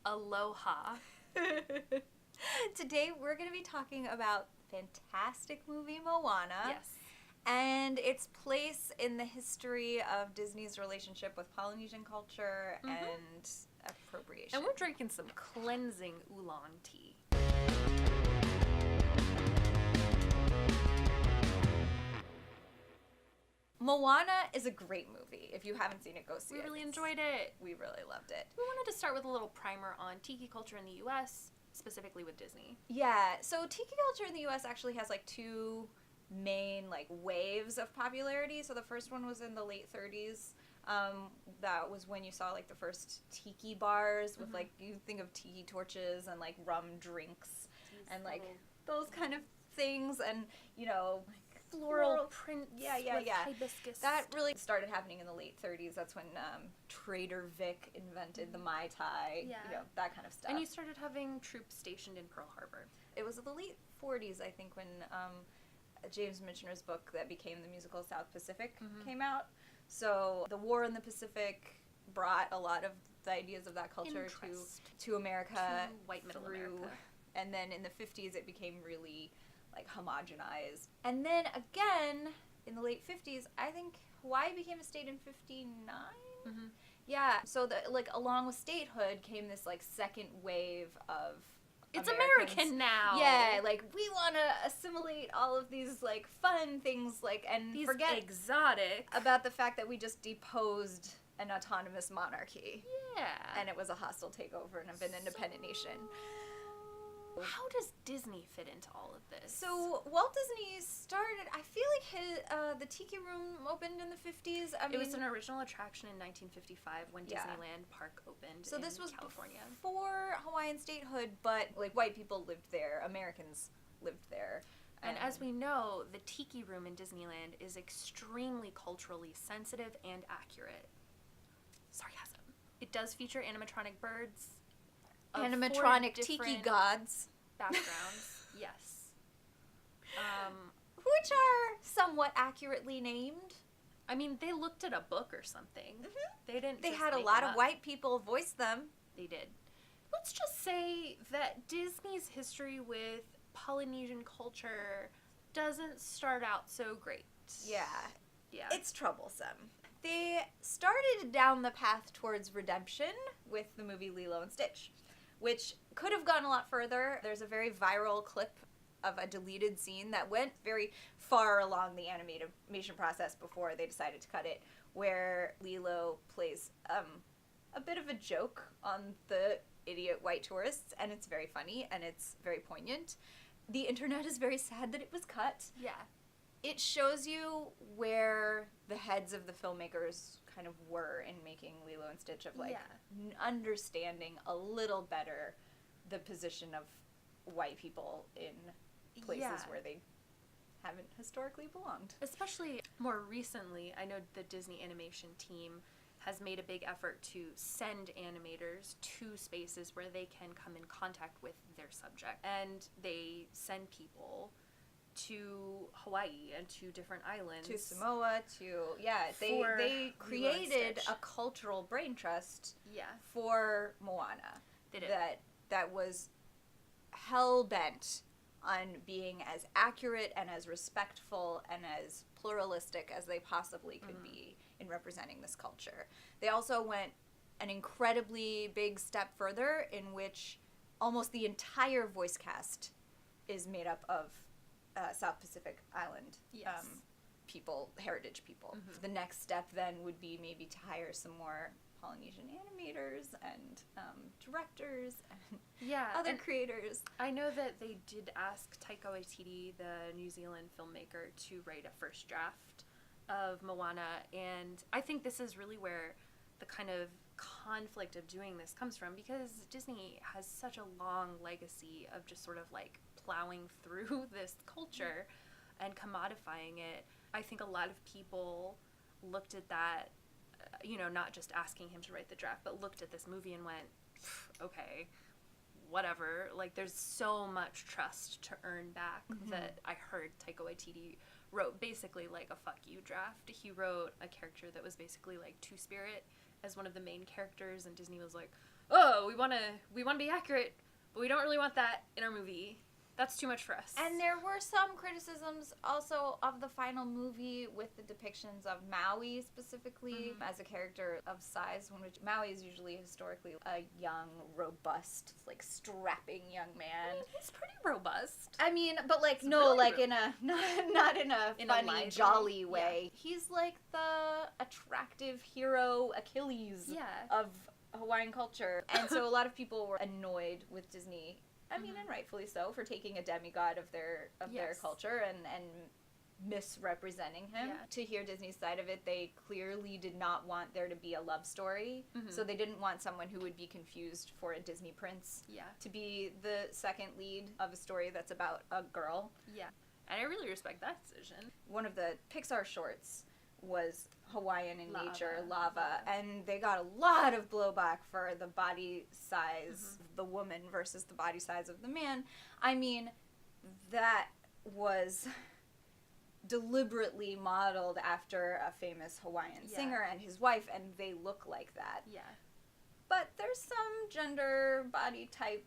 Aloha. Today we're going to be talking about fantastic movie Moana. Yes. And its place in the history of Disney's relationship with Polynesian culture and appropriation. And we're drinking some cleansing oolong tea. Moana is a great movie. If you haven't seen it, go see it. We really enjoyed it. We really loved it. We wanted to start with a little primer on tiki culture in the U.S., specifically with Disney. Yeah, so tiki culture in the U.S. actually has like two main like waves of popularity. So the first one was in the late 30s. That was when you saw like the first tiki bars with like, you think of tiki torches and like rum drinks and like those kind of things, and you know, floral prints yeah. hibiscus. That really started happening in the late 30s. That's when Trader Vic invented the Mai Tai, you know, that kind of stuff. And you started having troops stationed in Pearl Harbor. It was the late 40s, I think, when James Michener's book that became the musical South Pacific came out. So the war in the Pacific brought a lot of the ideas of that culture to America. To white middle America. And then in the 50s it became really like homogenized. And then again, in the late 50s, I think Hawaii became a state in 59? Yeah, so like along with statehood came this like second wave of It's Americans. American now. Yeah, like we want to assimilate all of these like fun things, like, and these forget exotic about the fact that we just deposed an autonomous monarchy. Yeah. And it was a hostile takeover of an independent nation. How does Disney fit into all of this? So Walt Disney started, I feel like the Tiki Room opened in the 50s. It was an original attraction in 1955 when Disneyland Park opened so this was California. Before Hawaiian statehood, but like white people lived there, Americans lived there. And as we know, the Tiki Room in Disneyland is extremely culturally sensitive and accurate. Sarcasm. It does feature animatronic birds. Animatronic tiki gods. Backgrounds, yes. Which are somewhat accurately named. I mean, they looked at a book or something. They didn't. They just had a make lot them of up. white people voice them. They did. Let's just say that Disney's history with Polynesian culture doesn't start out so great. Yeah. It's troublesome. They started down the path towards redemption with the movie Lilo and Stitch, which could have gone a lot further. There's a very viral clip of a deleted scene that went very far along the animation process before they decided to cut it, where Lilo plays a bit of a joke on the idiot white tourists, and it's very funny and it's very poignant. The internet is very sad that it was cut. Yeah. It shows you where the heads of the filmmakers kind of were in making Lilo and Stitch, of like understanding a little better the position of white people in places where they haven't historically belonged. Especially more recently, I know the Disney animation team has made a big effort to send animators to spaces where they can come in contact with their subject. And they send people to Hawaii and to different islands. To Samoa, they created a cultural brain trust for Moana. They did. That was hell-bent on being as accurate and as respectful and as pluralistic as they possibly could be in representing this culture. They also went an incredibly big step further, in which almost the entire voice cast is made up of South Pacific Island people, heritage people. The next step then would be maybe to hire some more Polynesian animators and directors and other creators. I know that they did ask Taika Waititi, the New Zealand filmmaker, to write a first draft of Moana, and I think this is really where the kind of conflict of doing this comes from, because Disney has such a long legacy of just sort of like plowing through this culture and commodifying it. I think a lot of people looked at that, not just asking him to write the draft, but looked at this movie and went, okay, whatever. Like, there's so much trust to earn back that I heard Taika Waititi wrote basically like a fuck you draft. He wrote a character that was basically like Two-Spirit as one of the main characters, and Disney was like, oh, we want to be accurate, but we don't really want that in our movie. That's too much for us. And there were some criticisms also of the final movie with the depictions of Maui specifically as a character of size, which Maui is usually historically a young, robust, like strapping young man. He's pretty robust. I mean, but like It's no, really like in a not in a funny, light jolly way. way. Yeah. He's like the attractive hero Achilles of Hawaiian culture. And so a lot of people were annoyed with Disney. I mean, and rightfully so, for taking a demigod of their culture and misrepresenting him. Yeah. To hear Disney's side of it, they clearly did not want there to be a love story. So they didn't want someone who would be confused for a Disney prince to be the second lead of a story that's about a girl. Yeah. And I really respect that decision. One of the Pixar shorts was Hawaiian in nature, Lava. lava, and they got a lot of blowback for the body size of the woman versus the body size of the man. I mean, that was deliberately modeled after a famous Hawaiian singer and his wife, and they look like that. Yeah. But there's some gender body type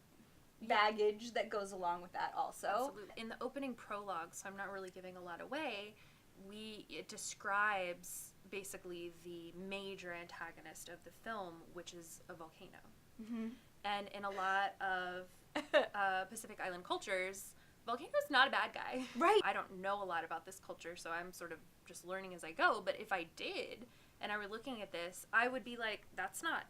baggage that goes along with that also. Absolutely. In the opening prologue, so I'm not really giving a lot away, it describes basically the major antagonist of the film, which is a volcano. And in a lot of Pacific Island cultures, volcano's not a bad guy. Right. I don't know a lot about this culture, so I'm sort of just learning as I go, but if I did, and I were looking at this, I would be like, that's not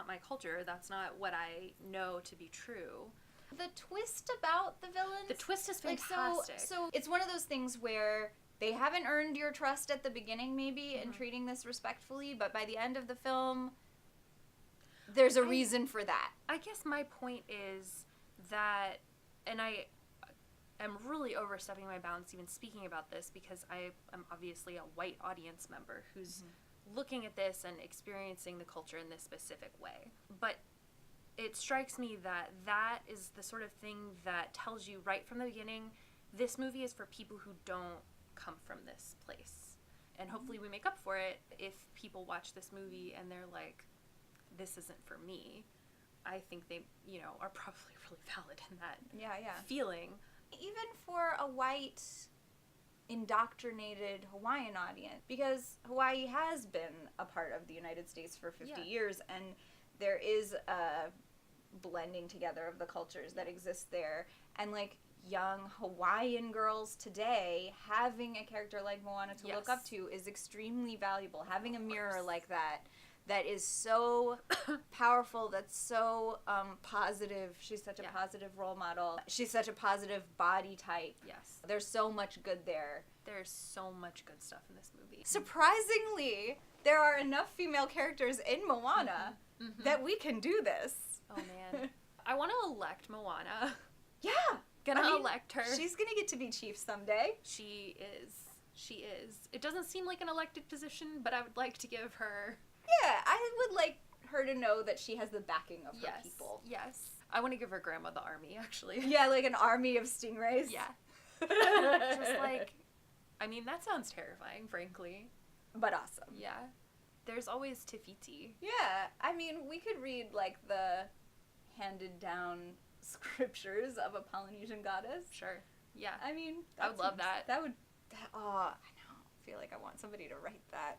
my culture, that's not what I know to be true. The twist about the villains... The twist is fantastic. Like, so it's one of those things where they haven't earned your trust at the beginning, maybe, in treating this respectfully, but by the end of the film, there's a reason for that. I guess my point is that, and I am really overstepping my bounds even speaking about this because I am obviously a white audience member who's looking at this and experiencing the culture in this specific way. But it strikes me that that is the sort of thing that tells you right from the beginning, this movie is for people who don't come from this place. And hopefully we make up for it if people watch this movie and they're like, this isn't for me. I think they, are probably really valid in that feeling. Even for a white, indoctrinated Hawaiian audience, because Hawaii has been a part of the United States for 50 years, and there is a blending together of the cultures that exist there. And, like, young Hawaiian girls today, having a character like Moana to look up to is extremely valuable. Having a mirror like that is so powerful, that's so positive. She's such a positive role model. She's such a positive body type. Yes. There's so much good there. There's so much good stuff in this movie. Surprisingly, there are enough female characters in Moana that we can do this. Oh, man. I want to elect Moana. Yeah. Elect her. She's gonna get to be chief someday. She is. It doesn't seem like an elected position, but I would like to give her... Yeah, I would like her to know that she has the backing of her people. Yes. I want to give her grandma the army, actually. Yeah, like an army of stingrays. Yeah. Just like, I mean, that sounds terrifying, frankly. But awesome. Yeah. There's always Te Fiti. Yeah, I mean, we could read, like, the handed down scriptures of a Polynesian goddess. Sure. Yeah. I mean, I would love that. I know. I feel like I want somebody to write that.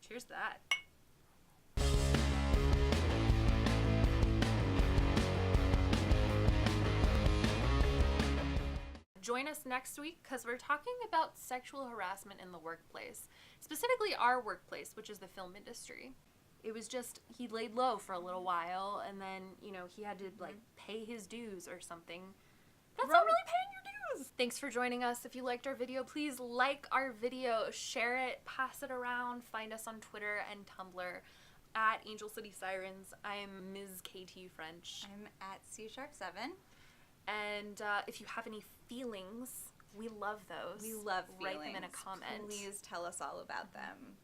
Cheers to that. Join us next week because we're talking about sexual harassment in the workplace, specifically our workplace, which is the film industry. It was just, he laid low for a little while, and then, he had to, pay his dues or something. That's not really paying your dues! Thanks for joining us. If you liked our video, please like our video, share it, pass it around, find us on Twitter and Tumblr at Angel City Sirens. I'm Ms. KT French. I'm at SeaShark7. And if you have any feelings, we love those. We love feelings. Write them in a comment. Please tell us all about them.